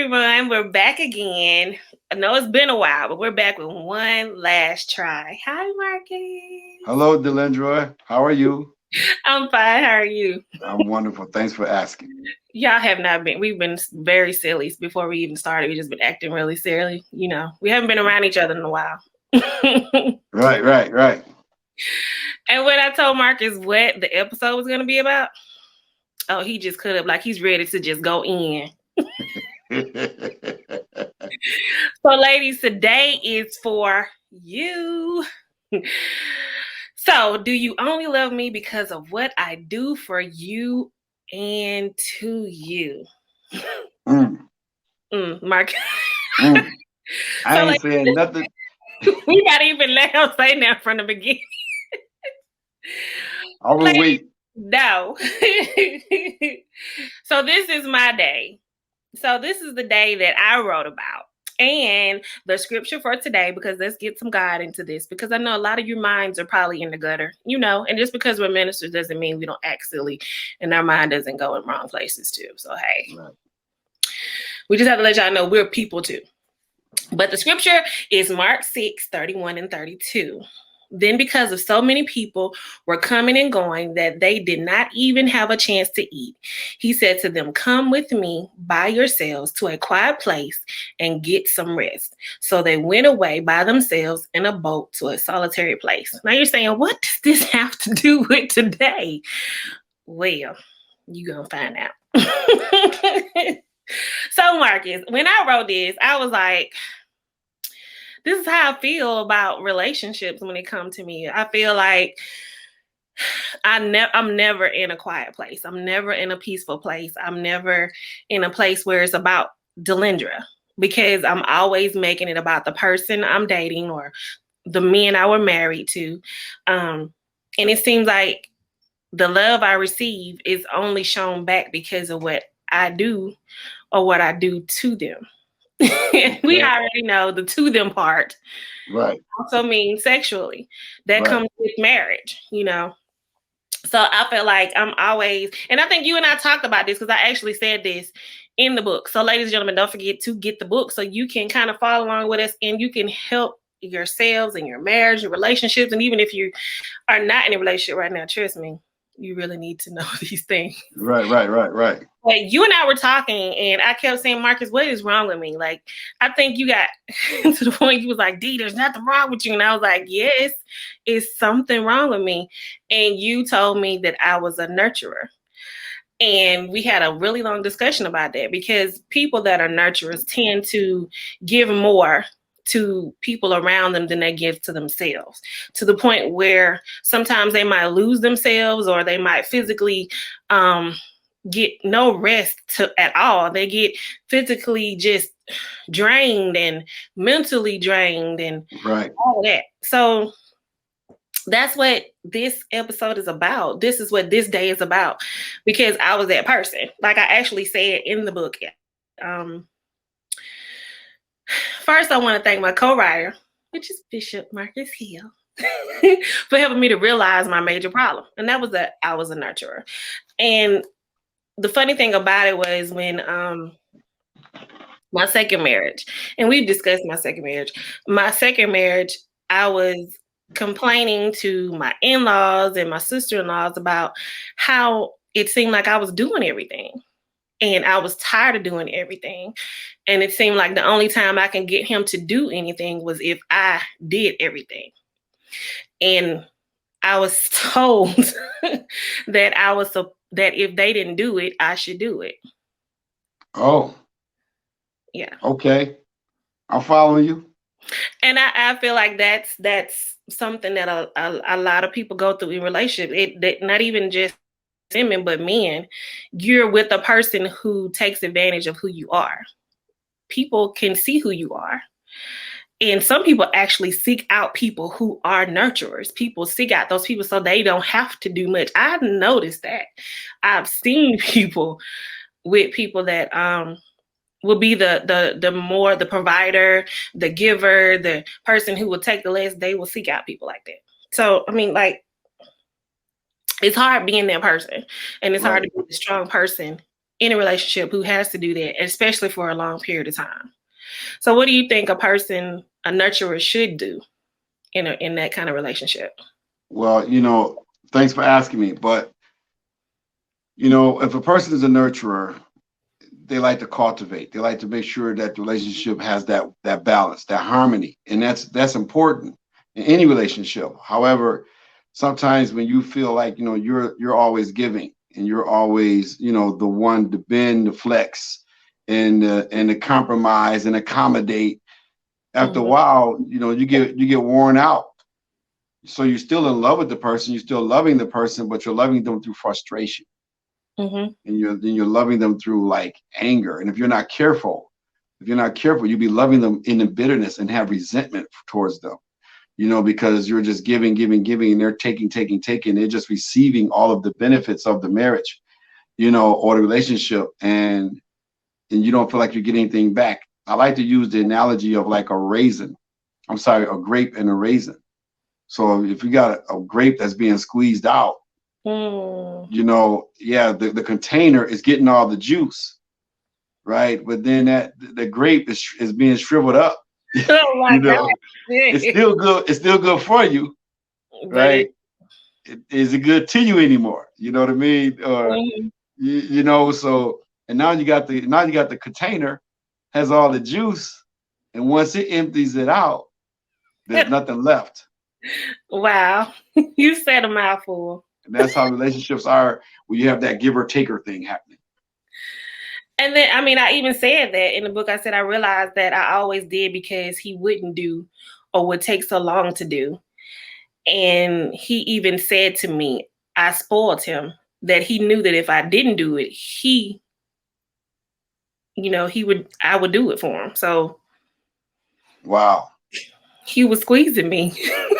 everyone. We're back again. I know it's been a while, but we're back with one last try. Hi, Marcus. Hello, Delendroy. How are you? I'm fine. How are you? I'm wonderful. Thanks for asking. Y'all have not been. We've been very silly before we even started. We just been acting really silly. You know, we haven't been around each other in a while. Right. And when I told Marcus what the episode was going to be about, oh, he just could have, like, he's ready to just go in. So, ladies, today is for you. So, do you only love me because of what I do for you and to you? Mark. I So, ain't like, saying nothing. we gotta even let him say that from the beginning. I will wait. No. So this is my day. So this is the day that I wrote about. And the scripture for today, because let's get some God into this, because I know a lot of your minds are probably in the gutter, you know, and just because we're ministers doesn't mean we don't act silly and our mind doesn't go in wrong places too. So, hey, Right. We just have to let y'all know we're people too. But the scripture is Mark 6:31 and 32. Then, because of so many people were coming and going that they did not even have a chance to eat, he said to them, "Come with me by yourselves to a quiet place and get some rest." So they went away by themselves in a boat to a solitary place. Now you're saying, what does this have to do with today? Well, you're going to find out. So, Marcus, when I wrote this, I was like, this is how I feel about relationships when it comes to me. I feel like I'm never in a quiet place. I'm never in a peaceful place. I'm never in a place where it's about Delendra, because I'm always making it about the person I'm dating or the men I were married to. And it seems like the love I receive is only shown back because of what I do or what I do to them. We already know the to them part. Right. Also means sexually. That comes with marriage, you know. So I feel like I'm always, and I think you and I talked about this because I actually said this in the book. So, ladies and gentlemen, don't forget to get the book so you can kind of follow along with us and you can help yourselves and your marriage and relationships. And even if you are not in a relationship right now, trust me, you really need to know these things. Right. Like, you and I were talking, and I kept saying, Marcus, what is wrong with me? Like, I think you got to the point you was like, D, there's nothing wrong with you. And I was like, yes, it's something wrong with me. And you told me that I was a nurturer. And we had a really long discussion about that, because people that are nurturers tend to give more to people around them than they give to themselves, to the point where sometimes they might lose themselves or they might physically get no rest at all. They get physically just drained and mentally drained and all of that. So that's what this episode is about. This is what this day is about, because I was that person. Like I actually said in the book. First, I want to thank my co-writer, which is Bishop Marcus Hill, for helping me to realize my major problem. And that was that I was a nurturer. And the funny thing about it was when my second marriage, and we've discussed my second marriage, I was complaining to my in-laws and my sister-in-laws about how it seemed like I was doing everything. And I was tired of doing everything. And it seemed like the only time I can get him to do anything was if I did everything. And I was told that if they didn't do it, I should do it. Oh. Yeah. Okay. I'm following you. And I feel like that's something that a lot of people go through in relationships. Not even just women, but men. You're with a person who takes advantage of who you are. People can see who you are. And some people actually seek out people who are nurturers. People seek out those people so they don't have to do much. I've noticed that. I've seen people with people that will be the provider, the giver, the person who will take the less. They will seek out people like that. So, I mean, like, it's hard being that person. And it's hard to be a strong person in a relationship who has to do that, especially for a long period of time. So what do you think a nurturer should do in that kind of relationship? Well, thanks for asking me. But, if a person is a nurturer, they like to cultivate. They like to make sure that the relationship has that balance, that harmony, and that's important in any relationship. However, sometimes when you feel like you're always giving and you're always the one to bend, the flex, and to compromise and accommodate. After a while, you get worn out. So you're still in love with the person, you're still loving the person, but you're loving them through frustration. And you're loving them through like anger. And if you're not careful, you'll be loving them in the bitterness and have resentment towards them, because you're just giving, and they're taking. They're just receiving all of the benefits of the marriage, or the relationship, and you don't feel like you're getting anything back. I like to use the analogy of like a grape and a raisin. So if you got a grape that's being squeezed out, the container is getting all the juice, right? But then the grape is being shriveled up. Oh my God. It's still good. It's still good for you, right? Is it good to you anymore? You know what I mean? Or so and now you got the container has all the juice, and once it empties it out, there's nothing left. Wow, you said a mouthful. And that's how relationships are when you have that give or taker thing happening. And then, I even said that in the book. I said I realized that I always did because he wouldn't do or would take so long to do. And he even said to me, I spoiled him, that he knew that if I didn't do it, I would do it for him. So, wow, he was squeezing me.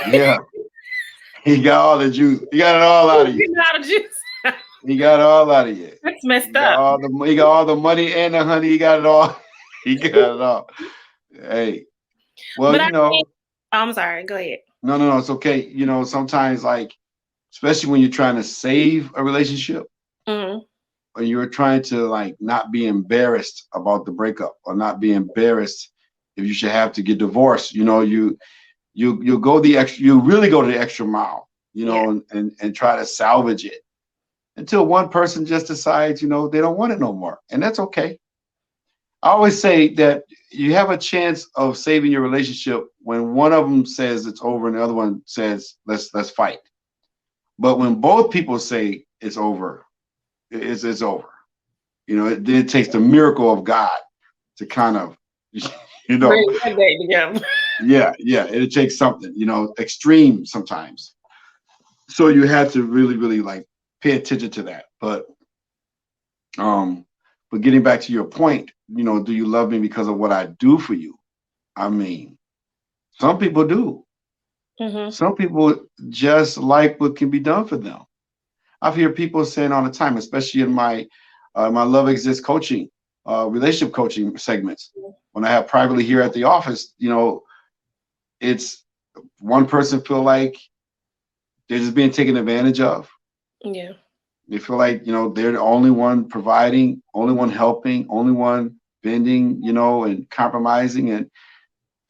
Yeah. He got all the juice. He got it all out of you. He got all the juice. He got it all out of you. That's messed up. He got all the money and the honey. He got it all. He got it all. Hey. Well, I'm sorry. Go ahead. No, it's okay. Sometimes especially when you're trying to save a relationship, or you're trying to not be embarrassed about the breakup, or not be embarrassed if you should have to get divorced. You go you really go the extra mile, and try to salvage it until one person just decides, they don't want it no more. And that's okay. I always say that you have a chance of saving your relationship when one of them says it's over and the other one says, let's fight. But when both people say it's over, it's over. Then it takes the miracle of God to kind of, bring that back together. Yeah, it takes something, extreme sometimes. So you have to really, really pay attention to that. But getting back to your point, do you love me because of what I do for you? I mean, some people do. Some people just like what can be done for them. I've heard people saying all the time, especially in my Love Exists coaching, relationship coaching segments, when I have privately here at the office, it's one person feel like they're just being taken advantage of. Yeah. They feel like, they're the only one providing, only one helping, only one bending, and compromising,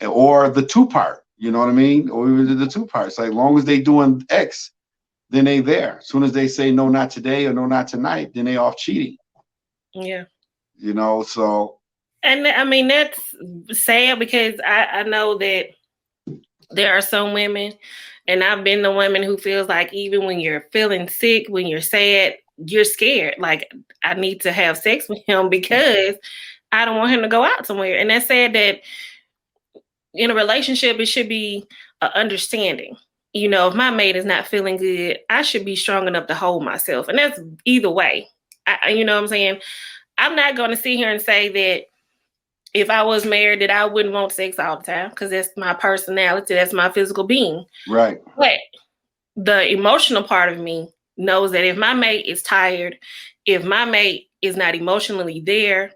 or the two part, you know what I mean? Or even the two parts. Like, long as they doing X, then they there. As soon as they say no, not today, or no, not tonight, then they off cheating. Yeah. So. And that's sad, because I know that there are some women, and I've been the woman who feels like even when you're feeling sick, when you're sad, you're scared. Like, I need to have sex with him because I don't want him to go out somewhere. And that's sad that in a relationship, it should be an understanding. If my mate is not feeling good, I should be strong enough to hold myself. And that's either way. You know what I'm saying? I'm not going to sit here and say that if I was married, that I wouldn't want sex all the time, because that's my personality. That's my physical being. Right. But the emotional part of me knows that if my mate is tired, if my mate is not emotionally there,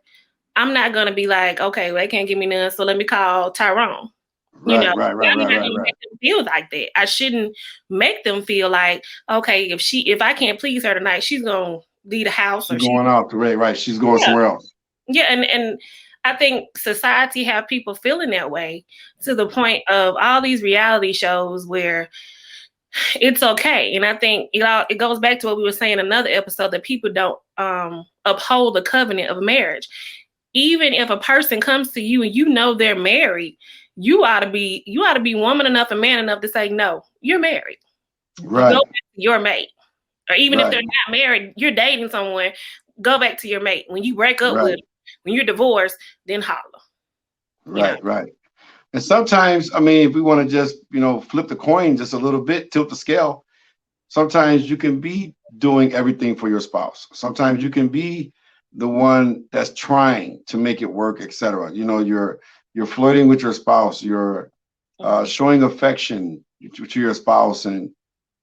I'm not going to be like, okay, well, they can't give me none, so let me call Tyrone. Right. I'm not going to make them feel like that. I shouldn't make them feel like, okay, if I can't please her tonight, she's going to leave the house, She's or she, going out the way, right? She's going yeah, somewhere else. yeah, and I think society have people feeling that way to the point of all these reality shows where it's okay. And I think it goes back to what we were saying in another episode, that people don't uphold the covenant of marriage. Even if a person comes to you and you know they're married, you ought to be woman enough and man enough to say, no, you're married. You go Right. back to your mate. Or even if they're Right. not married, you're dating someone, go back to your mate. When you break up with Right. them, when you're divorced, then holler. You know. Right. Right. And sometimes, I mean, if we want to just, flip the coin just a little bit, tilt the scale, sometimes you can be doing everything for your spouse. Sometimes you can be the one that's trying to make it work, etc. You're flirting with your spouse, you're showing affection to your spouse and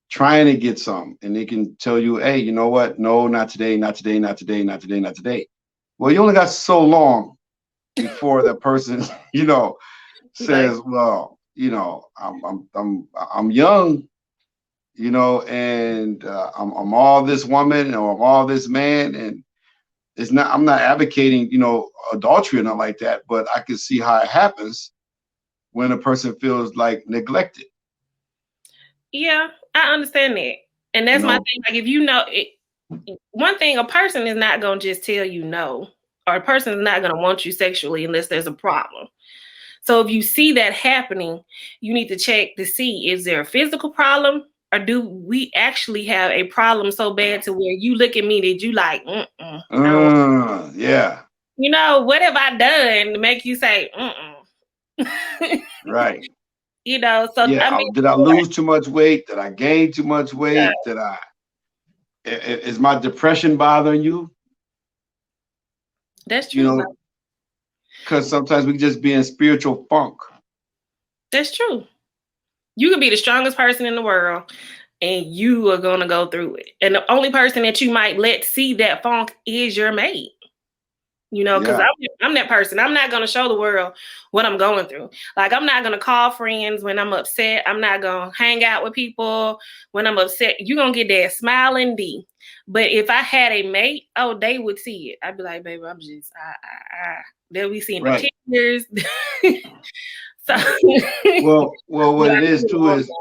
trying to get some, and they can tell you, hey, you know what? No, not today, not today, not today, not today, not today. Well, you only got so long before that person, Like, says, well, I'm young, and I'm all this woman or I'm all this man, and I'm not advocating, adultery or not like that, but I can see how it happens when a person feels like neglected. yeah, I understand that. And You that's my know, thing. Like, if you know it, one thing, a person is not going to just tell you no, or a person is not going to want you sexually unless there's a problem. So if you see that happening, you need to check to see, is there a physical problem, or do we actually have a problem so bad to where you look at me that you like, I don't, yeah, what have I done to make you say, right. So Yeah, I mean, did I sure, lose too much weight? Did I gain too much yeah, weight? Is my depression bothering you? that's You true. know, because sometimes we just be in spiritual funk. That's true. You could be the strongest person in the world and you are going to go through it. And the only person that you might let see that funk is your mate. Because Yeah, I'm that person. I'm not going to show the world what I'm going through. Like, I'm not going to call friends when I'm upset. I'm not going to hang out with people when I'm upset. You're going to get that smiling D. But if I had a mate, oh, they would see it. I'd be like, baby, I'm just, they'll be seeing the right. tears. So, Well, what yeah, it is too is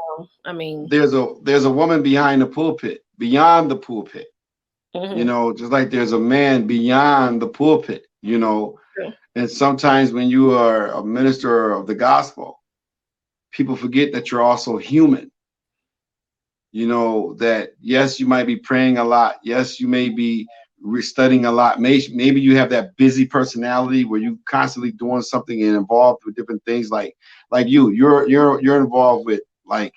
I mean, there's a woman behind the pulpit, beyond the pulpit. mhm. Just like there's a man beyond the pulpit. True. And sometimes when you are a minister of the gospel, people forget that you're also human. That yes, you might be praying a lot. Yes, you may be studying a lot. Maybe you have that busy personality where you constantly doing something and involved with different things. Like you're involved with like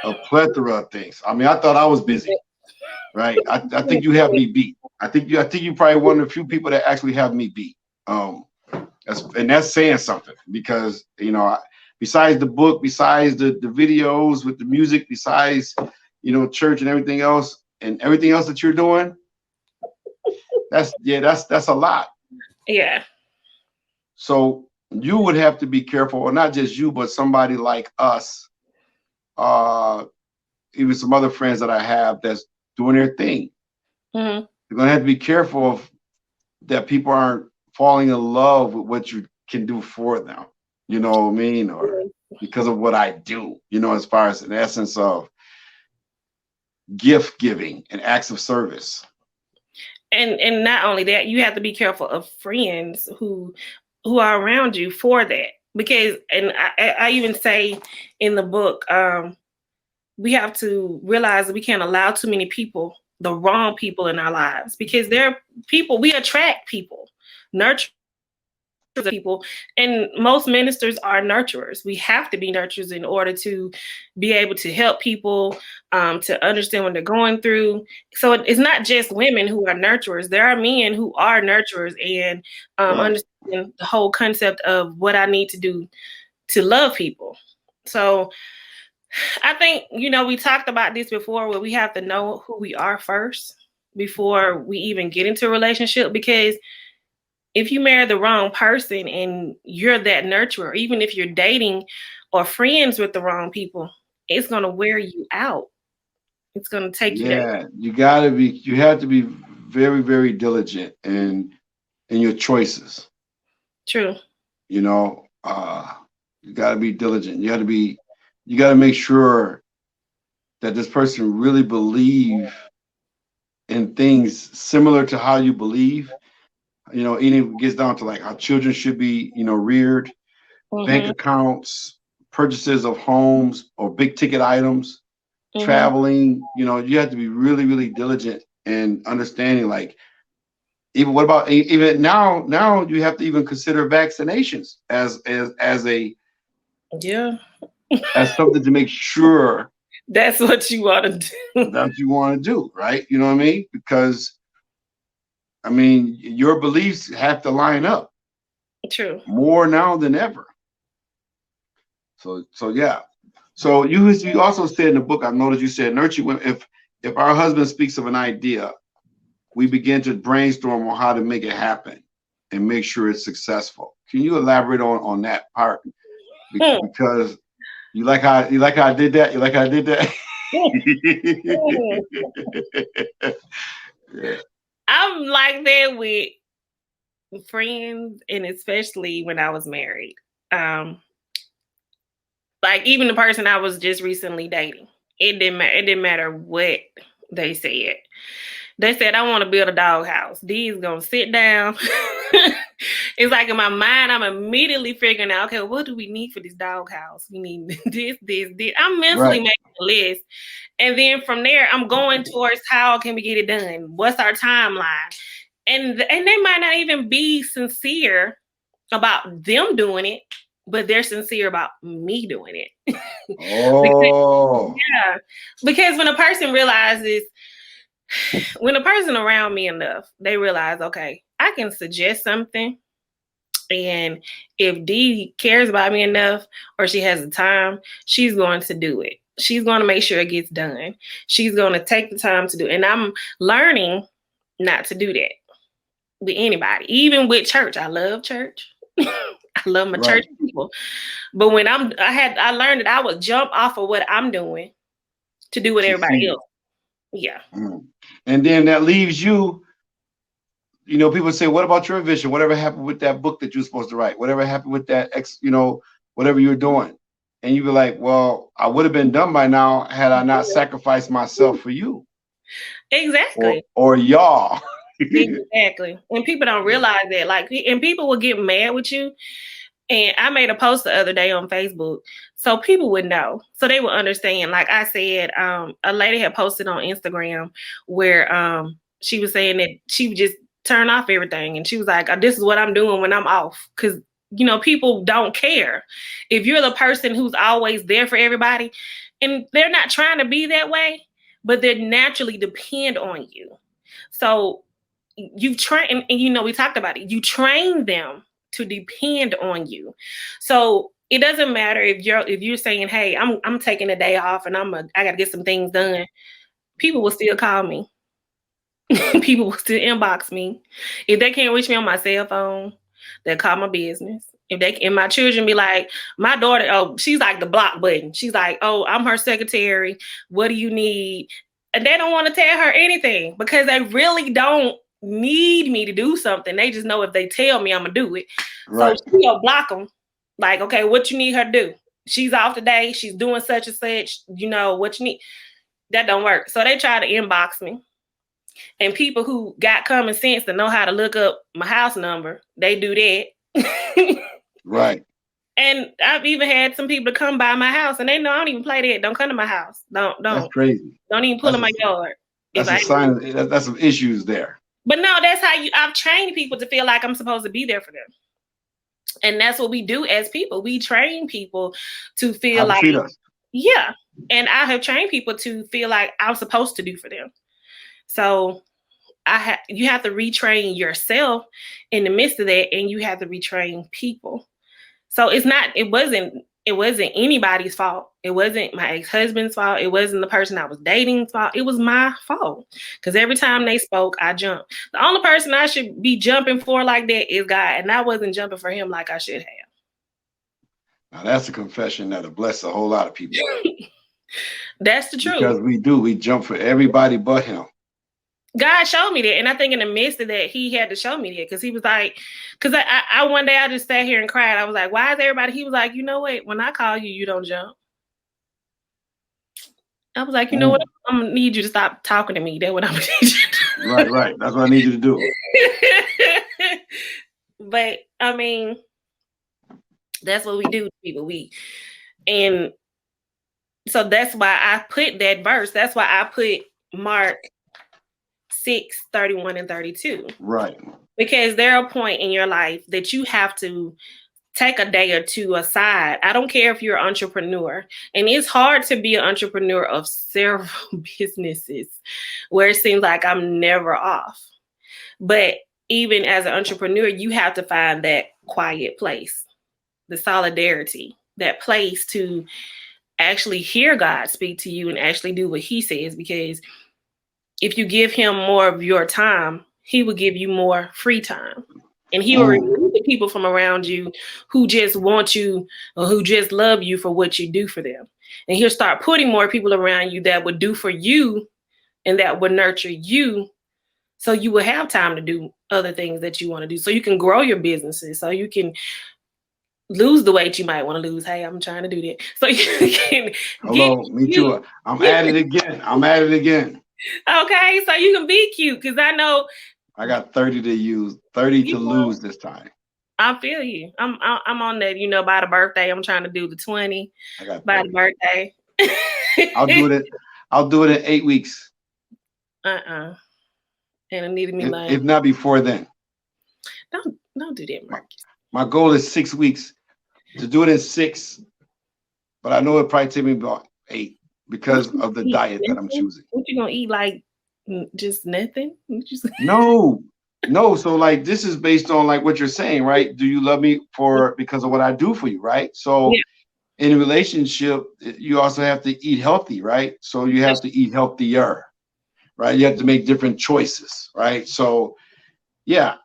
a plethora of things. I mean, I thought I was busy, right? I think you have me beat. I think you probably one of the few people that actually have me beat. That's saying something because besides the book, besides the videos with the music, besides church and everything else that you're doing, that's a lot. Yeah. So you would have to be careful, or not just you, but somebody like us, uh, even some other friends that I have that's doing their thing. Mm-hmm. You're gonna have to be careful of that people aren't falling in love with what you can do for them. You know what I mean? Or because of what I do, as far as an essence of gift giving and acts of service. And not only that, you have to be careful of friends who are around you for that. Because, and I even say in the book, we have to realize that we can't allow too many people, the wrong people in our lives, because they're people, we attract people, nurture people, and most ministers are nurturers. We have to be nurturers in order to be able to help people, to understand what they're going through. So it's not just women who are nurturers. There are men who are nurturers and Right. understand the whole concept of what I need to do to love people. So I think, we talked about this before, where we have to know who we are first before we even get into a relationship. Because if you marry the wrong person and you're that nurturer, even if you're dating or friends with the wrong people, it's going to wear you out. It's going to take you down. Yeah, you have to be very, very diligent in your choices. True. You know, you got to be diligent. You got to make sure that this person really believe in things similar to how you believe. You know, it gets down to like how children should be, reared, bank Mm-hmm. accounts, purchases of homes or big ticket items, Mm-hmm. traveling. You have to be really, really diligent and understanding. Like, even what about even now? Now you have to even consider vaccinations Yeah. as something to make sure That's what you want to do. that you want to do, right? You know what I mean? Because I mean, your beliefs have to line up True. more now than ever. So yeah. So you also said in the book, I noticed you said nurture women. If our husband speaks of an idea, we begin to brainstorm on how to make it happen and make sure it's successful. Can you elaborate on that part? Hmm. Because you like how I did that. You like how I did that. Yeah. I'm like that with friends, and especially when I was married. Um, like even the person I was just recently dating, it didn't matter. It didn't matter what they said. They said, I want to build a doghouse. D's gonna sit down. It's like in my mind, I'm immediately figuring out, okay, what do we need for this doghouse? We need this. I'm mentally Right. making a list. And then from there, I'm going towards how can we get it done? What's our timeline? And they might not even be sincere about them doing it, but they're sincere about me doing it. because, Oh. yeah, because when a person around me enough, they realize, okay, I can suggest something. And if D cares about me enough or she has the time, she's going to do it. She's going to make sure it gets done. She's going to take the time to do it. And I'm learning not to do that with anybody, even with church. I love church. I love my church Right. people. But when I learned that I would jump off of what I'm doing to do what To everybody see. else. Yeah. And then that leaves you. People say, "What about your vision? Whatever happened with that book that you're supposed to write? Whatever happened with that whatever you're doing?" And you be like, "Well, I would have been done by now had I not sacrificed myself for you Exactly. or y'all." Exactly. And people don't realize that. Like, and people will get mad with you. And I made a post the other day on Facebook so people would know, so they would understand. Like I said, a lady had posted on Instagram where she was saying that she would just turn off everything. And she was like, this is what I'm doing when I'm off. Because, people don't care. If you're the person who's always there for everybody, and they're not trying to be that way, but they naturally depend on you. So you train, and we talked about it. You train them to depend on you. So it doesn't matter if you're saying, "Hey, I'm taking a day off and I got to get some things done." People will still call me. People will still inbox me. If they can't reach me on my cell phone, they'll call my business. And my children be like, my daughter, oh, she's like the block button. She's like, oh, I'm her secretary. What do you need? And they don't want to tell her anything because they really don't need me to do something. They just know if they tell me, I'm gonna do it. So Right. she'll block them. Like, okay, what you need her to do? She's off today. She's doing such and such. What you need. That don't work. So they try to inbox me. And people who got common sense to know how to look up my house number, they do that. Right. And I've even had some people to come by my house and they know I don't even play that. Don't come to my house. That's crazy. Don't even pull That's in a my yard. If that's a I sign. That's some issues there. But no, that's how I've trained people to feel like I'm supposed to be there for them. And that's what we do as people. We train people to feel How to like, treat us. yeah. And I have trained people to feel like I'm supposed to do for them. So you have to retrain yourself in the midst of that, and you have to retrain people. So it wasn't anybody's fault. It wasn't my ex-husband's fault. It wasn't the person I was dating's fault. It was my fault. Because every time they spoke, I jumped. The only person I should be jumping for like that is God. And I wasn't jumping for him like I should have. Now that's a confession that'll bless a whole lot of people That's the truth. because we jump for everybody but him. God showed me that. And I think in the midst of that, he had to show me that because he was like, because I one day I just sat here and cried. I was like, why is everybody? He was like, you know what? When I call you, you don't jump. I was like, you know what? I'm gonna need you to stop talking to me. That's what I'm gonna need you to do. Right. That's what I need you to do. But I mean, that's what we do, people. And so that's why I put that verse. That's why I put Mark 6:31 and 32. Right. Because there's a point in your life that you have to take a day or two aside. I don't care if you're an entrepreneur. And it's hard to be an entrepreneur of several businesses where it seems like I'm never off. But even as an entrepreneur, you have to find that quiet place, the solidarity, that place to actually hear God speak to you and actually do what he says. Because if you give him more of your time, he will give you more free time. And he will remove the people from around you who just want you or who just love you for what you do for them. And he'll start putting more people around you that would do for you and that would nurture you, so you will have time to do other things that you want to do. So you can grow your businesses. So you can lose the weight you might want to lose. Hey, I'm trying to do that. So you can Me too. I'm at it again. Okay, so you can be cute because I know I got 30 to use, 30 to lose this time. I feel you. I'm on that, by the birthday. I'm trying to do the 20 I got by the birthday. I'll do it in 8 weeks. And I needed me like if not before then. Don't do that, Marcus. My goal is 6 weeks. To do it in 6, but I know it'll probably take me about 8 because of the diet that I'm choosing. What you gonna eat? Like just nothing? No. So like this is based on like what you're saying, right? Do you love me because of what I do for you, right? So in a relationship, you also have to eat healthy, right? So you have to eat healthier, right? You have to make different choices, right? So yeah.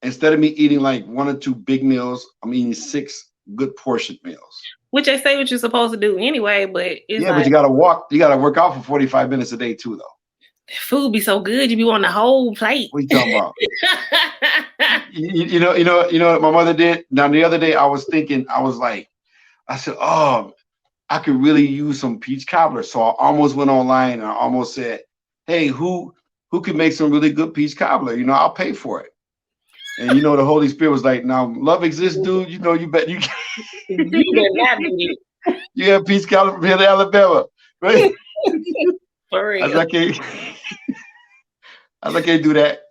Instead of me eating like 1 or 2 big meals, I'm eating 6 good portion meals. Which they say what you're supposed to do anyway, but it's but you gotta work out for 45 minutes a day too, though. Food be so good, you be on the whole plate. What are you talking about? you know what my mother did? Now the other day I was thinking, I said, oh, I could really use some peach cobbler. So I almost went online and I almost said, hey, who can make some really good peach cobbler? I'll pay for it. And the Holy Spirit was like, now love exists, dude. You bet you can. You better not do it. You have peach cobbler from here to Alabama, right? For real. I can't do that.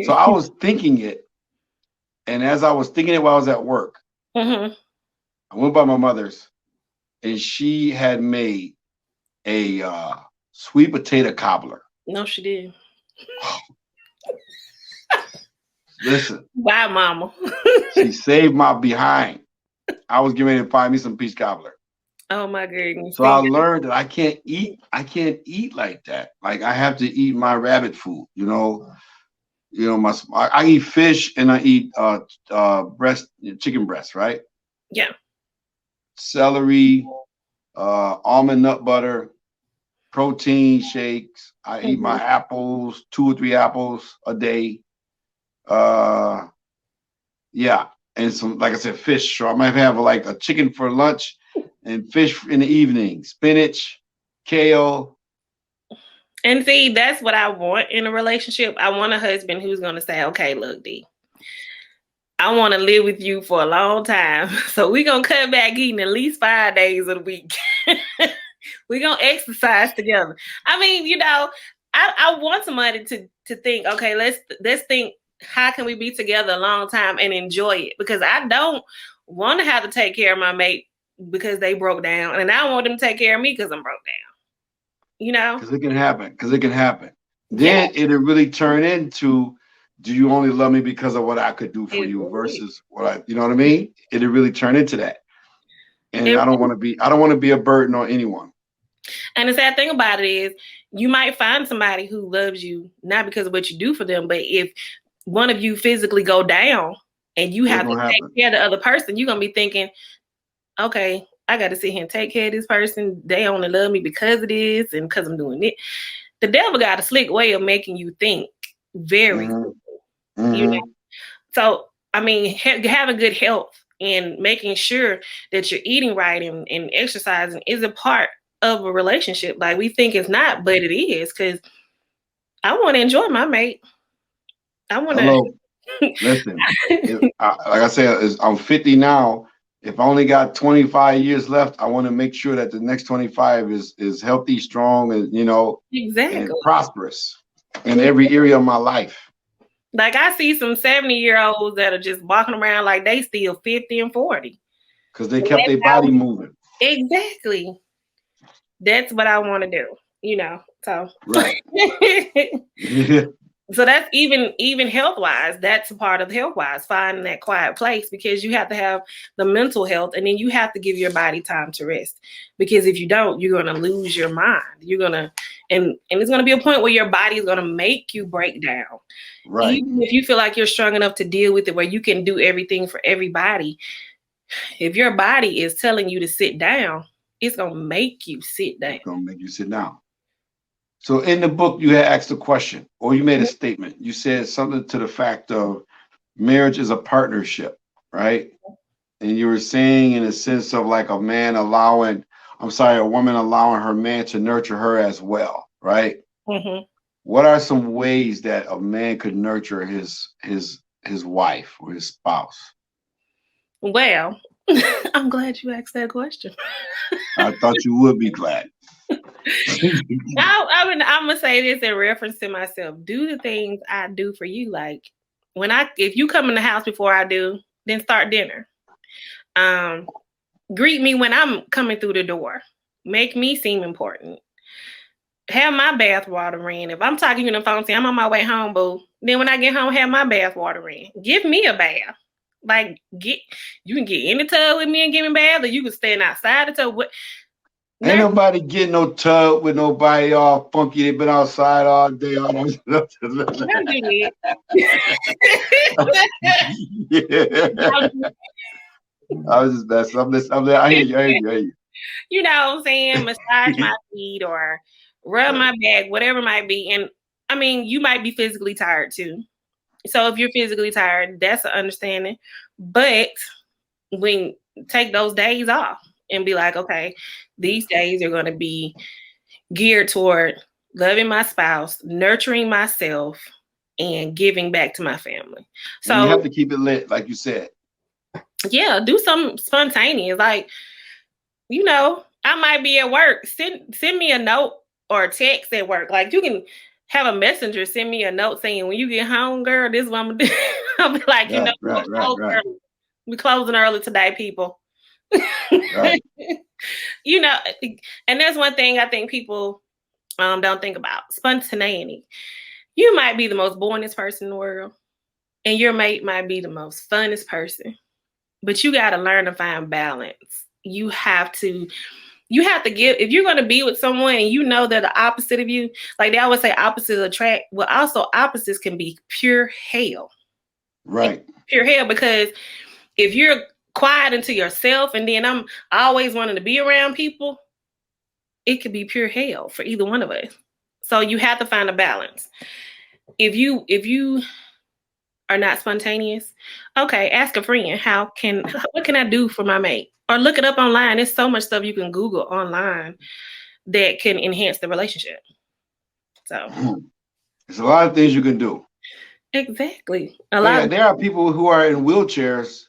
So I was thinking it. And as I was thinking it while I was at work, I went by my mother's and she had made a sweet potato cobbler. No, she did. Listen. Bye, mama. She saved my behind. I was getting ready to find me some peach cobbler. Oh my goodness. So I learned that I can't eat like that. Like I have to eat my rabbit food, I eat fish and I eat chicken breast, right? Yeah. Celery, almond nut butter, protein shakes. I eat my apples, 2 or 3 apples a day. And some, like I said, fish. So I might have like a chicken for lunch and fish in the evening, spinach, kale. And see, that's what I want in a relationship. I want a husband who's going to say, okay, look, D, I want to live with you for a long time. So we're going to cut back eating at least 5 days of the week. We're going to exercise together. I mean, I want somebody to think, okay, let's think, how can we be together a long time and enjoy it? Because I don't want to have to take care of my mate because they broke down. And I want them to take care of me because I'm broke down. Because it can happen. Then it'll really turn into, do you only love me because of what I could do for you versus what you know what I mean? It'll really turn into that. And I don't want to be a burden on anyone. And the sad thing about it is you might find somebody who loves you, not because of what you do for them, but if one of you physically go down and you have to take care of the other person, you're going to be thinking, okay, I got to sit here and take care of this person. They only love me because of this and because I'm doing it. The devil got a slick way of making you think very simple, you know. So, I mean, having good health and making sure that you're eating right and exercising is a part of a relationship. Like we think it's not, but it is, because I want to enjoy my mate. I want Hello. to. Listen, like I said, I'm 50 now. If I only got 25 years left, I want to make sure that the next 25 is healthy, strong, and Exactly. and prosperous in every area of my life. Like I see some 70-year-olds that are just walking around like they still 50 and 40. Because they kept their body moving. Exactly. That's what I want to do, So right. So that's even health wise. That's a part of health wise, finding that quiet place, because you have to have the mental health, and then you have to give your body time to rest. Because if you don't, you're gonna lose your mind. You're gonna and it's gonna be a point where your body is gonna make you break down. Right. Even if you feel like you're strong enough to deal with it, where you can do everything for everybody, if your body is telling you to sit down, it's gonna make you sit down. It's gonna make you sit down. So in the book, you had asked a question, or you made a statement. You said something to the fact of marriage is a partnership, right? And you were saying in a sense of like a woman allowing her man to nurture her as well, right? Mm-hmm. What are some ways that a man could nurture his wife or his spouse? Well, I'm glad you asked that question. I thought you would be glad. I'm gonna say this in reference to myself. Do the things I do for you. Like if you come in the house before I do, then start dinner. Greet me when I'm coming through the door. Make me seem important. Have my bath water ran. If I'm talking on the phone, say I'm on my way home, boo. Then when I get home, have my bath water ran. Give me a bath. Like you can get in the tub with me and give me a bath, or you can stand outside the tub. Ain't nobody getting no tub with nobody all funky. They've been outside all day. All Don't do it. Yeah. I was just messing. I hear you. You know what I'm saying? Massage my feet or rub my back, whatever it might be. And I mean, you might be physically tired too. So if you're physically tired, that's an understanding. But when take those days off and be like, okay, these days are going to be geared toward loving my spouse, nurturing myself, and giving back to my family. So and you have to keep it lit, like you said. Yeah, do something spontaneous. Like, I might be at work. Send me a note or a text at work. Like, you can have a messenger send me a note saying, when you get home, girl, this is what I'm gonna do. I'll be like, right. We're closing early today, people. Right. And that's one thing I think people don't think about. Spontaneity. You might be the most boringest person in the world, and your mate might be the most funnest person. But you got to learn to find balance. You have to give, if you're going to be with someone and you know they're the opposite of you, like they always say opposites attract. Well, also opposites can be pure hell. Right. Pure hell, because if you're quiet into yourself and then I'm always wanting to be around people, it could be pure hell for either one of us. So you have to find a balance. If you are not spontaneous, okay, ask a friend, what can I do for my mate? Or look it up online. There's so much stuff you can Google online that can enhance the relationship. So there's a lot of things you can do. Exactly. There are people who are in wheelchairs,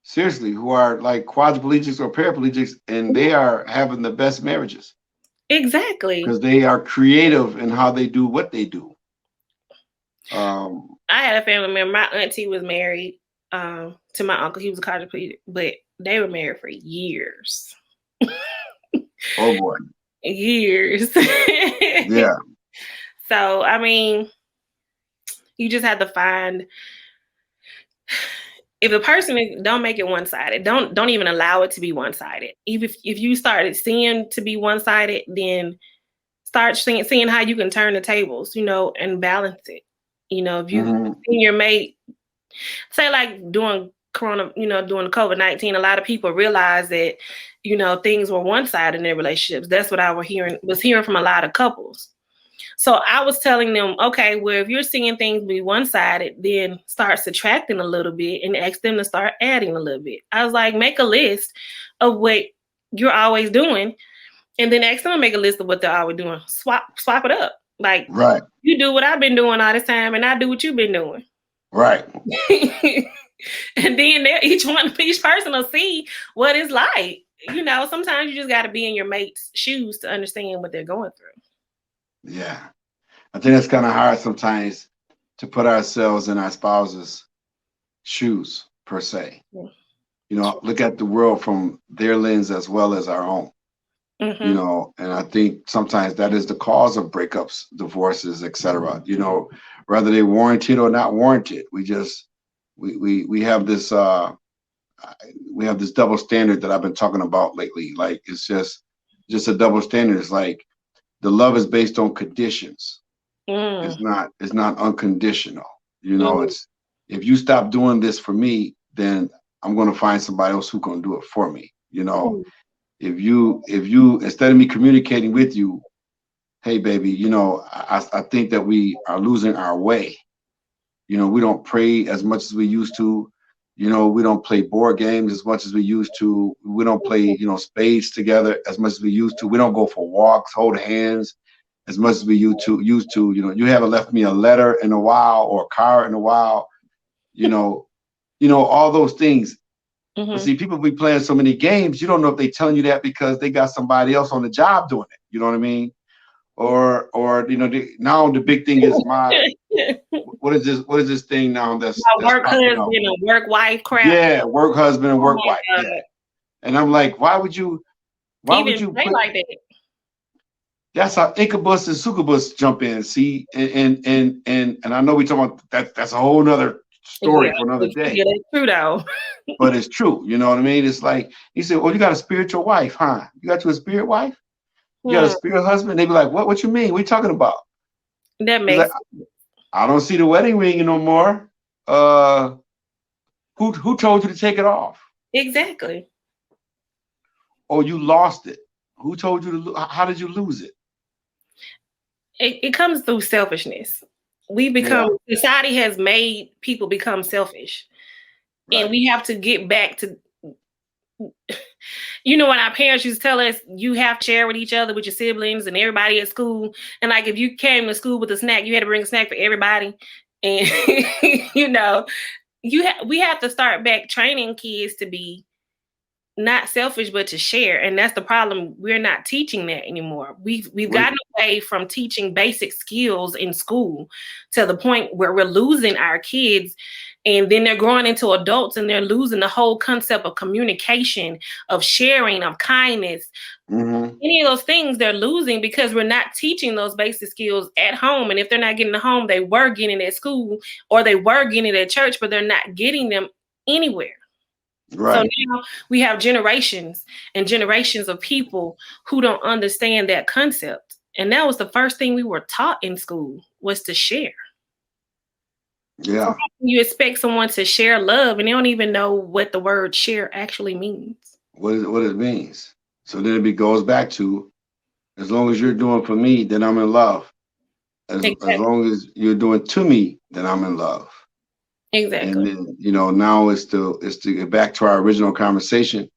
seriously, who are like quadriplegics or paraplegics, and they are having the best marriages. Exactly. Because they are creative in how they do what they do. I had a family member. My auntie was married to my uncle. He was a quadriplegic, but they were married for years. Oh boy. Years. Yeah. So, I mean, you just have to find, if the person don't make it one-sided, don't even allow it to be one-sided. Even if you started seeing to be one-sided, then start seeing how you can turn the tables, and balance it. If you see your mate, say like during Corona, during COVID-19, a lot of people realize that things were one sided in their relationships. That's what I was hearing from a lot of couples. So I was telling them, okay, well, if you're seeing things be one sided, then start subtracting a little bit and ask them to start adding a little bit. I was like, make a list of what you're always doing, and then ask them to make a list of what they're always doing. Swap it up. Like, Right. you do what I've been doing all this time, and I do what you've been doing. Right. And then each person will see what it's like. Sometimes you just got to be in your mate's shoes to understand what they're going through. Yeah. I think it's kind of hard sometimes to put ourselves in our spouse's shoes, per se. Yeah. Look at the world from their lens as well as our own. Mm-hmm. And I think sometimes that is the cause of breakups, divorces, etc. Whether they're warranted or not warranted. We have this double standard that I've been talking about lately. Like, it's just a double standard. It's like the love is based on conditions. It's not unconditional. It's, if you stop doing this for me, then I'm going to find somebody else who's going to do it for me. If you instead of me communicating with you, hey baby, I think that we are losing our way. We don't pray as much as we used to. We don't play board games as much as we used to. We don't play, spades together as much as we used to. We don't go for walks, hold hands as much as we used to. You haven't left me a letter in a while or a card in a while. All those things. Mm-hmm. But see, people be playing so many games, you don't know if they're telling you that because they got somebody else on the job doing it. You know what I mean? Or now the big thing is what is this thing now that's work husband and work wife crap? Yeah, work husband and work wife. God. Yeah. And I'm like, why would you play like that? That's how incubus and succubus jump in. See, and I know we talking about that. That's a whole nother story for another day. Yeah, that's true though. But it's true. You know what I mean? It's like he said, "Oh, you got a spiritual wife, huh? You got you a spirit wife? You got a spirit husband?" They be like, "What? What you mean? What you talking about?" That makes. Like, I don't see the wedding ring no more. Who told you to take it off? Exactly. Oh, you lost it. Who told you to? How did you lose it? It comes through selfishness. Society has made people become selfish. Right. And we have to get back to, when our parents used to tell us, you have to share with each other, with your siblings and everybody at school. And like, if you came to school with a snack, you had to bring a snack for everybody. And, we have to start back training kids to be not selfish, but to share. And that's the problem. We're not teaching that anymore. We've gotten away from teaching basic skills in school to the point where we're losing our kids. And then they're growing into adults and they're losing the whole concept of communication, of sharing, of kindness. Mm-hmm. Any of those things they're losing because we're not teaching those basic skills at home. And if they're not getting at home, they were getting it at school or they were getting it at church, but they're not getting them anywhere. Right. So now we have generations and generations of people who don't understand that concept. And that was the first thing we were taught in school, was to share. Yeah. So you expect someone to share love and they don't even know what the word share actually means. What it means. So then it goes back to, as long as you're doing for me, then I'm in love. As long as you're doing to me, then I'm in love. Exactly. And then, now it's to get back to our original conversation.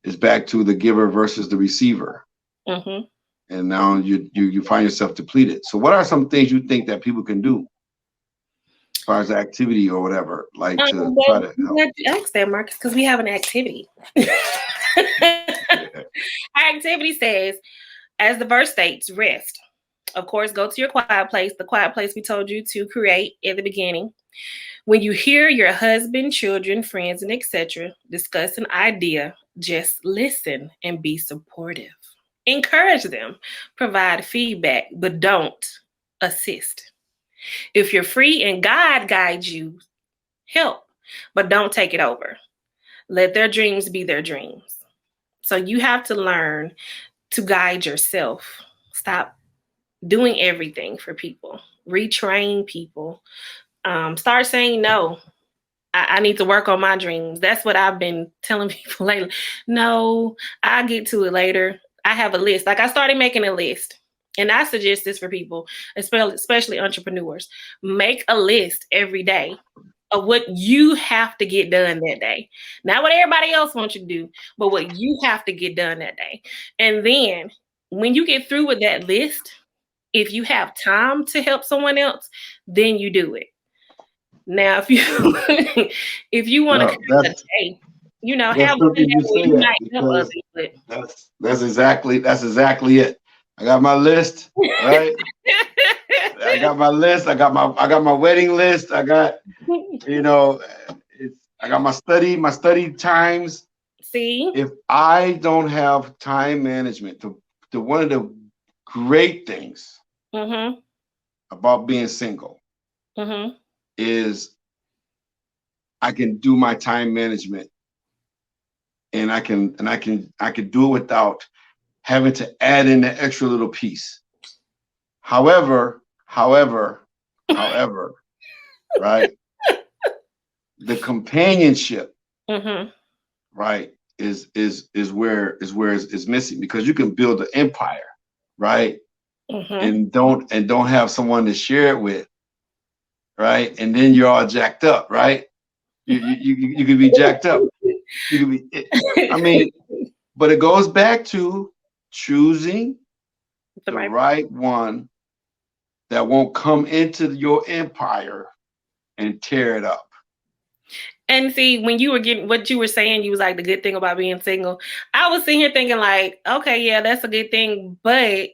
It's back to the giver versus the receiver. Mm-hmm. And now you find yourself depleted. So what are some things you think that people can do as far as activity or whatever, like to try to help? Ask that, Marcus, because we have an activity. Our activity says, as the verse states, rest. Of course, go to your quiet place, the quiet place we told you to create at the beginning. When you hear your husband, children, friends, and etc. discuss an idea, just listen and be supportive. Encourage them, provide feedback, but don't assist. If you're free and God guides you, help, but don't take it over. Let their dreams be their dreams. So you have to learn to guide yourself. Stop doing everything for people. Retrain people. Start saying no. I need to work on my dreams. That's what I've been telling people lately. No, I'll get to it later. I have a list. Like I started making a list. And I suggest this for people, especially entrepreneurs. Make a list every day of what you have to get done that day. Not what everybody else wants you to do, but what you have to get done that day. And then when you get through with that list, if you have time to help someone else, then you do it. Now, if you if you want to No, kind of day, that's have one something day you where say you that might help others, because but that's exactly it. I got my list, right? I got my list. I got my wedding list. I got you know, I got my study times. see, If I don't have time management, the one of the great things mm-hmm, about being single mm-hmm. is I can do my time management and I can do it without having to add in the extra little piece. However, right? The companionship, Mm-hmm. right, is missing because you can build an empire, right? Mm-hmm. And don't have someone to share it with, right? And then you're all jacked up, right? You could be jacked up. You could be. I mean, but it goes back to choosing The the right. right one that won't come into your empire and tear it up. And see, when you were getting what you were saying, you was like the good thing about being single. I was sitting here thinking like, okay, yeah, that's a good thing, but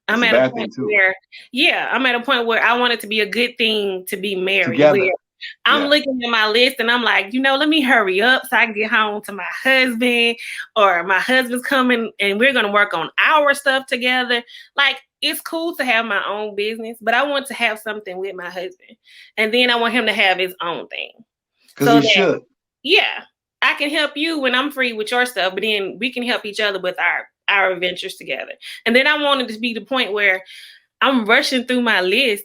I'm It's a at a bad point thing too. where, yeah, I'm at a point where I want it to be a good thing to be married. Where Together, I'm yeah. looking at my list and I'm like, let me hurry up so I can get home to my husband, or my husband's coming and we're gonna work on our stuff together. Like it's cool to have my own business, but I want to have something with my husband, and then I want him to have his own thing. Because So he that should. yeah, I can help you when I'm free with your stuff, but then we can help each other with our adventures together. And then I wanted to be the point where I'm rushing through my list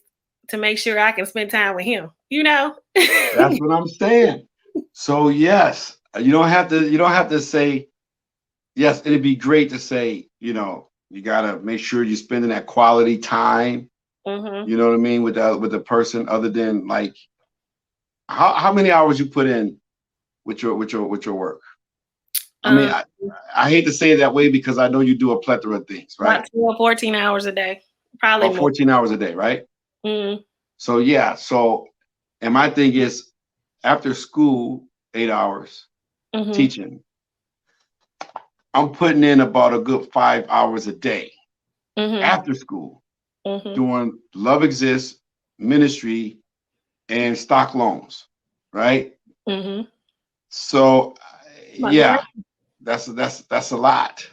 to make sure I can spend time with him. That's what I'm saying. So yes, you don't have to say yes. It'd be great to say, you gotta make sure you're spending that quality time. Mm-hmm. You know what I mean with the person, other than like how many hours you put in with your work. I mean, Um, I hate to say it that way because I know you do a plethora of things, right? about 12, 14 hours a day, probably About more. 14 hours a day, right? Mm-hmm. So yeah, and my thing is after school, 8 hours Mm-hmm. teaching, I'm putting in about a good 5 hours a day Mm-hmm. after school Mm-hmm. doing Love Exists, ministry, and stock loans, right? Mm-hmm. So My grand- yeah, that's a lot.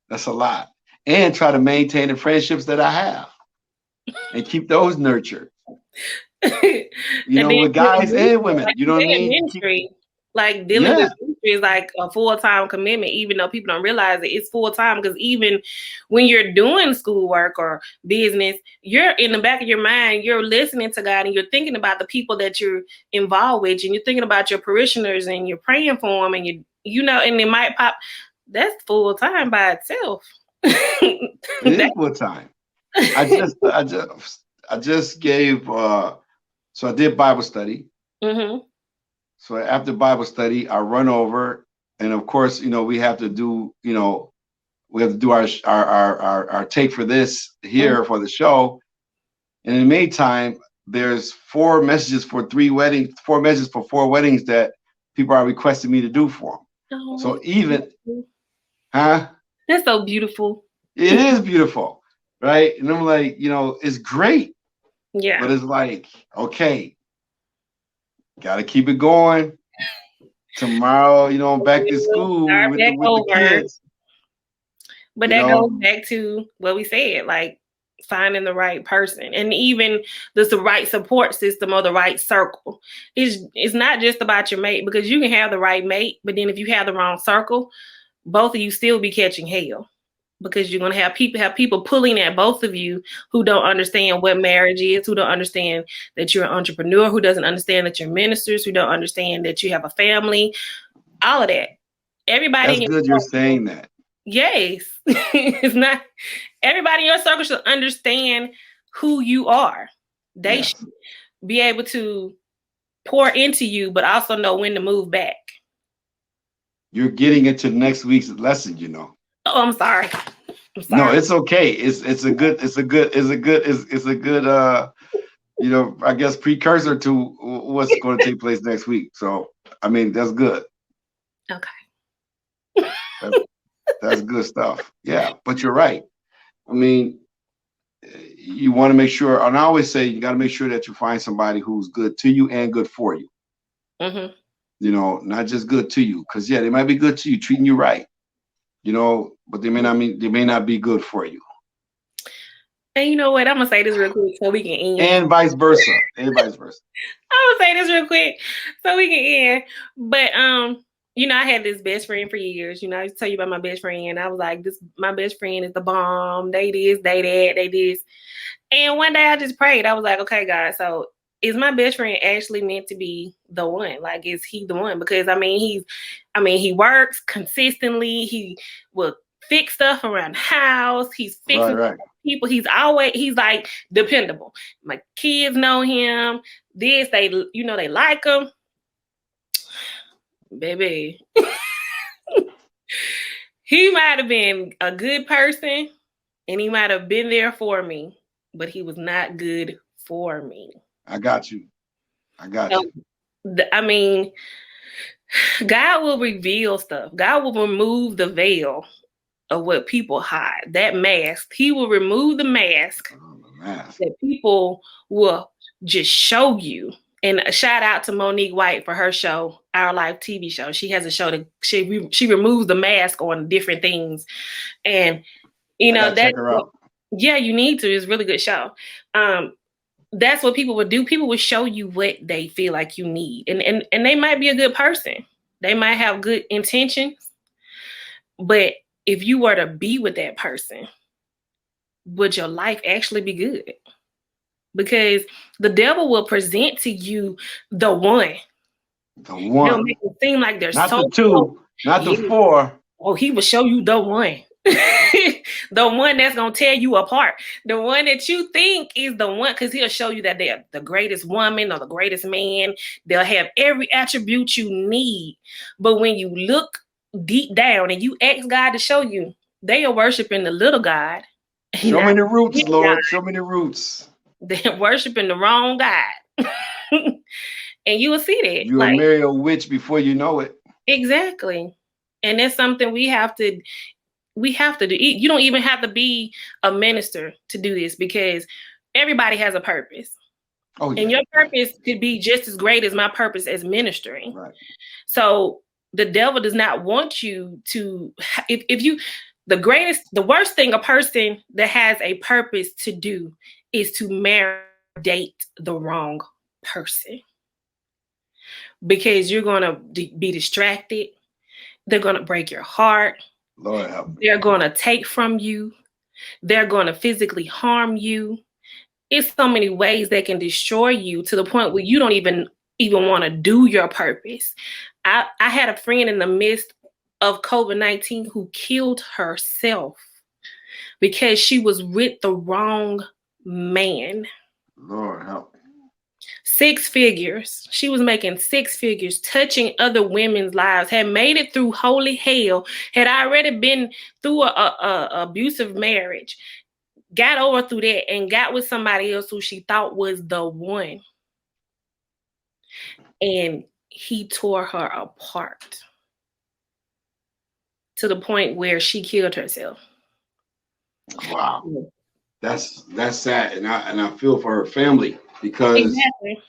That's a lot. And try to maintain the friendships that I have and keep those nurtured, and then with guys and women. like You you know what I said, mean? ministry, like dealing Yeah, with ministry is like a full-time commitment, even though people don't realize it, it's full-time. Because even when you're doing schoolwork or business, you're in the back of your mind, you're listening to God and you're thinking about the people that you're involved with, and you're thinking about your parishioners and you're praying for them, and and it might pop. That's full-time by itself. it is That- full time. I just gave so I did Bible study. Mhm. So after Bible study, I run over, and of course, we have to do our take for this Mhm. here for the show. And in the meantime, there's four messages for four weddings that people are requesting me to do for them. Oh, So huh? that's so beautiful. It is beautiful, right? And I'm like, it's great, but Yeah. it's like, okay, got to keep it going. Tomorrow, I'm back to school Start with the back with the over. kids. But You that goes know, back to what we said, like finding the right person, and even the right support system or the right circle. It's not just about your mate, because you can have the right mate, but then if you have the wrong circle, both of you still be catching hell. because you're gonna have people pulling at both of you who don't understand what marriage is, who don't understand that you're an entrepreneur, who doesn't understand that you're ministers, who don't understand that you have a family, all of that. Everybody That's in your good you're saying that. yes, it's not everybody in your circle should understand who you are. They Yes. should be able to pour into you, but also know when to move back. You're getting into next week's lesson, you know. Oh, I'm sorry. I'm No, sorry. it's okay. It's a good you know, I guess precursor to what's going to take place next week. So, I mean, that's good. Okay. That's, that's good stuff. Yeah, but you're right. I mean, you want to make sure, and I always say you got to make sure that you find somebody who's good to you and good for you. Mm-hmm. You know, not just good to you, because yeah, they might be good to you, treating you right. You know, but they may not be good for you, And you know what? I'm gonna say this real quick so we can end. and vice versa, and vice versa. I'm gonna say this real quick so we can end. But you know, I had this best friend for years. You know, I used to tell you about my best friend. I was like, this my best friend is the bomb. They this, they that, they this. And one day I just prayed. I was like, okay, God, so is my best friend actually meant to be the one? Like, is he the one? Because he works consistently. He will fix stuff around the house. He's Right, fixing right. people. He's like dependable. My kids know him. They like him. Baby. He might have been a good person and he might have been there for me, but he was not good for me. I got you. I got So, you. I mean, God will reveal stuff. God will remove the veil of what people hide. That mask, He will remove the mask Oh, the mask. that people will just show you. And a shout out to Monique White for her show, Our Life TV show. She has a show that she removes the mask on different things, and you I know gotta that. check her out. Yeah, you need to. It's a really good show. That's what people would do. People would show you what they feel like you need, and they might be a good person. They might have good intentions, but if you were to be with that person, would your life actually be good? Because the devil will present to you the one. The They'll one, make it seem like they're not so the close. two, not the Yeah. four. Oh, he will show you the one. The one that's gonna tear you apart. The one that you think is the one, because he'll show you that they're the greatest woman or the greatest man. They'll have every attribute you need. But when you look deep down and you ask God to show you, they are worshiping the little God. And Show not me the the roots, big God. Lord. Show me the roots. They're worshiping the wrong God. And you will see that. You will Like, marry a witch before you know it. exactly. And that's something we have to do. You don't even have to be a minister to do this, because everybody has a purpose. Oh And yeah. your purpose could be just as great as my purpose as ministering. Right. So the devil does not want you to, if you, the worst thing a person that has a purpose to do is to marry, date the wrong person, because you're going to be distracted. They're going to break your heart. Lord help me. They're going to take from you. They're going to physically harm you. It's so many ways they can destroy you, to the point where you don't even want to do your purpose. I had a friend in the midst of COVID-19 who killed herself because she was with the wrong man. Lord help me. 6 figures. She was making 6 figures, touching other women's lives, had made it through holy hell, had already been through a abusive marriage, got over through that, and got with somebody else who she thought was the one. And he tore her apart to the point where she killed herself. Wow. That's sad, and I feel for her family, because Exactly.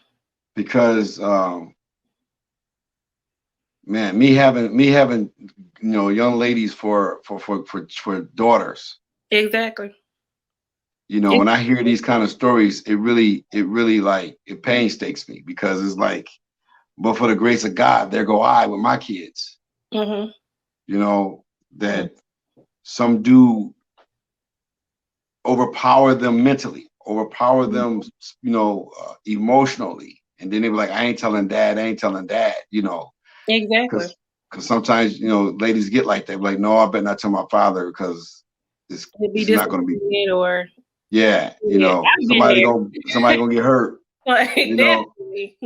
Man, me having young ladies for daughters. Exactly. When I hear these kind of stories, it really like it painstakes me, because it's like, but for the grace of God, there go I with my kids. Mm-hmm. That some dude overpower them mentally, overpower them, emotionally. And then they were like, I ain't telling dad, I ain't telling dad, Exactly. because sometimes, ladies get like that. Like, no, I better not tell my father because this, It'd be this is not going to be, disappointed or yeah, yeah, I've been somebody there. gonna get hurt, Like, you know. definitely.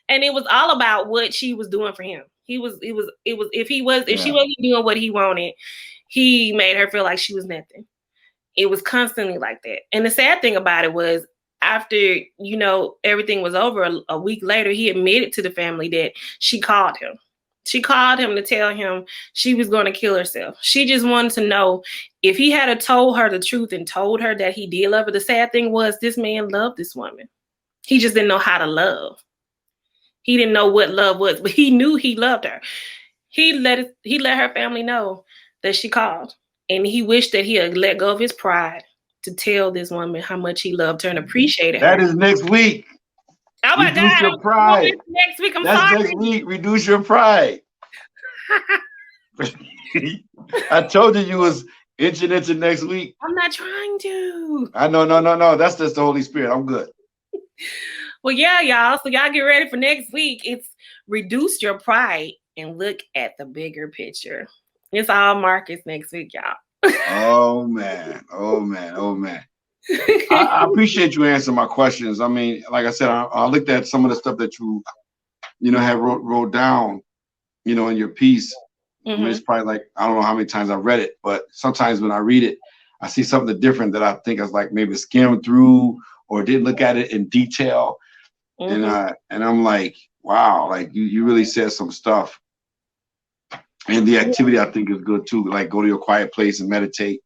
And it was all about what she was doing for him. If she Yeah. wasn't doing what he wanted, he made her feel like she was nothing. It was constantly like that. And the sad thing about it was after, everything was over, a week later, he admitted to the family that she called him. She called him to tell him she was going to kill herself. She just wanted to know if he had told her the truth and told her that he did love her. The sad thing was this man loved this woman. He just didn't know how to love. He didn't know what love was, but he knew he loved her. He let her family know that she called, and he wished that he had let go of his pride to tell this woman how much he loved her and appreciated her. That is next week. Oh my Reduce God! your pride. Next week, I'm That's sorry. next week. Reduce your pride. I told you was inching into next week. I'm not trying to. I know, no. That's just the Holy Spirit. I'm good. Well, yeah, y'all. So y'all get ready for next week. It's reduce your pride and look at the bigger picture. It's all Marcus next week, y'all. Oh man. I appreciate you answering my questions. I mean, like I said, I looked at some of the stuff that you had wrote down, in your piece. I mean, it's probably like, I don't know how many times I've read it, but sometimes when I read it, I see something different that I think I was like maybe skimmed through or didn't look at it in detail. And I'm like, wow, like you really said some stuff. And the activity I think is good too. Like go to your quiet place and meditate.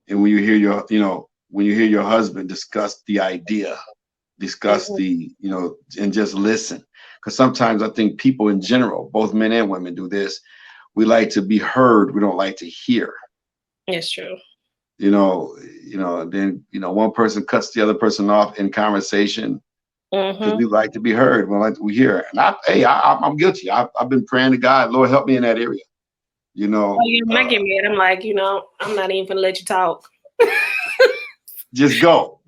And when you hear your husband discuss the idea, discuss the, and just listen. Because sometimes I think people in general, both men and women do this. We like to be heard. We don't like to hear. It's true. Then, one person cuts the other person off in conversation because we like to be heard. We hear. And I'm guilty. I've been praying to God, Lord, help me in that area. When I get mad, I'm like, I'm not even gonna let you talk. Just go.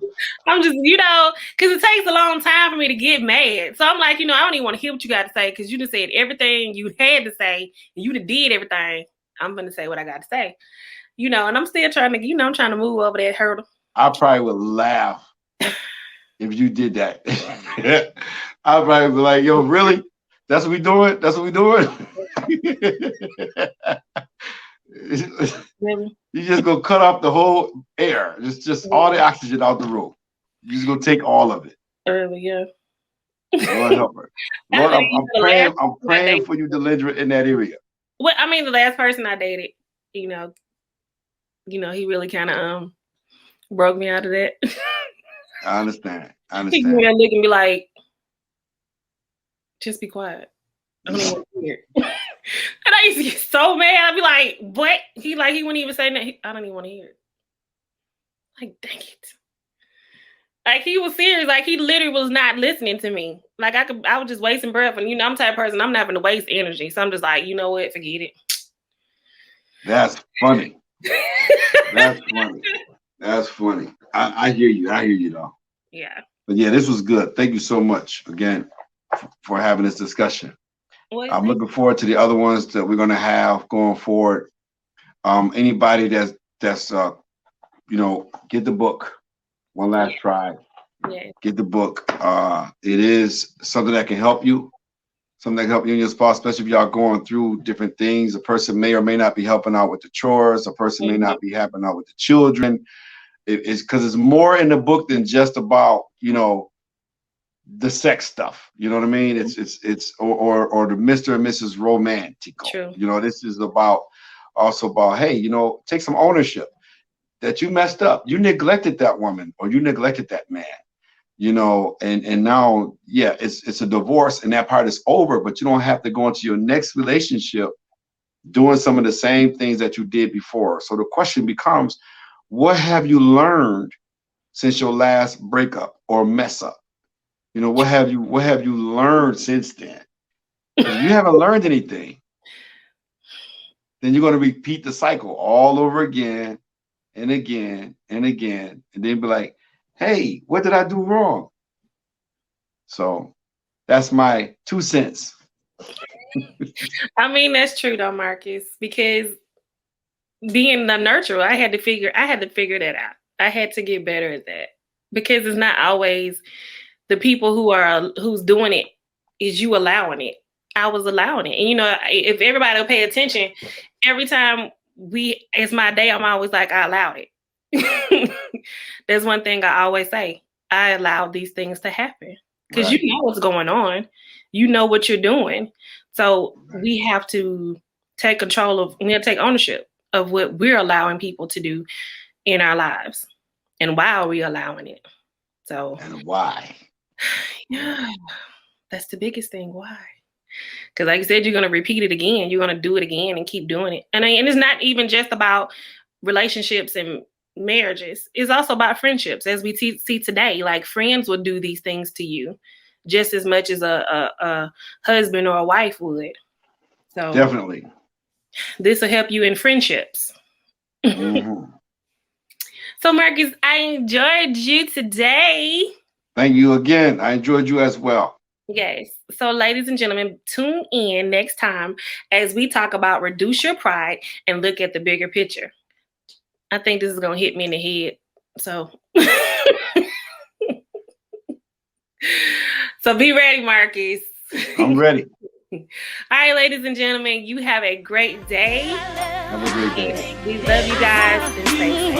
I'm just, because it takes a long time for me to get mad. So I'm like, I don't even want to hear what you got to say because you just said everything you had to say and you did everything. I'm going to say what I got to say, and I'm still trying to, I'm trying to move over that hurdle. I probably would laugh if you did that. I'd probably be like, yo, really? That's what we doing? That's what we doing? Really? You just gonna cut off the whole air, just all the oxygen out the room. You just gonna take all of it. Yeah. Lord help her. Lord, I'm praying for you, Delindra, in that area. Well, I mean, the last person I dated, he really kind of broke me out of that. I understand. He look and be like, just be quiet. I don't even want to hear it. And I used to get so mad. I'd be like, what? He wouldn't even say that. I don't even want to hear it. Like, dang it. Like, he was serious. Like, he literally was not listening to me. Like, I was just wasting breath. And, I'm the type of person, I'm not going to waste energy. So I'm just like, you know what? Forget it. That's funny. That's funny. I hear you, though. Yeah. But yeah, this was good. Thank you so much again for having this discussion. I'm looking forward to the other ones that we're going to have going forward. Anybody that's get the book. One last try. Yeah. Get the book. It is something that can help you. Something that can help you and your spouse, especially if y'all going through different things. A person may or may not be helping out with the chores. A person may not be helping out with the children. It's because it's more in the book than just about, the sex stuff. You know what I mean? It's or the Mr. and Mrs. Romantico. True. This is also about, hey, take some ownership that you messed up. You neglected that woman or you neglected that man. And now, yeah, it's a divorce and that part is over, but you don't have to go into your next relationship doing some of the same things that you did before. So the question becomes, what have you learned since your last breakup or mess up? What have you learned since then? If you haven't learned anything, then you're going to repeat the cycle all over again. and again and again, and then be like, hey, what did I do wrong? So that's my 2 cents. I mean, that's true though, Marcus, because being the nurturer, I had to figure that out. I had to get better at that because it's not always the people who's doing it is you allowing it. I was allowing it. And you know, if everybody will pay attention, every time it's my day, I'm always like, I allowed it. There's one thing I always say. I allowed these things to happen. Because Right. you know what's going on. You know what you're doing. So we have to take ownership of what we're allowing people to do in our lives. And why are we allowing it? So And why? yeah, that's the biggest thing. Why? Because like I said, you're going to repeat it again. You're going to do it again and keep doing it. And it's not even just about relationships and marriages. It's also about friendships. As we see today, like friends will do these things to you just as much as a husband or a wife would. So Definitely. This will help you in friendships. Mm-hmm. So Marcus, I enjoyed you today. Thank you again. I enjoyed you as well. Yes. So, ladies and gentlemen, tune in next time as we talk about reduce your pride and look at the bigger picture. I think this is going to hit me in the head. So, so be ready, Marcus. I'm ready. All right, ladies and gentlemen, you have a great day. Have a great day. We love you guys and stay safe.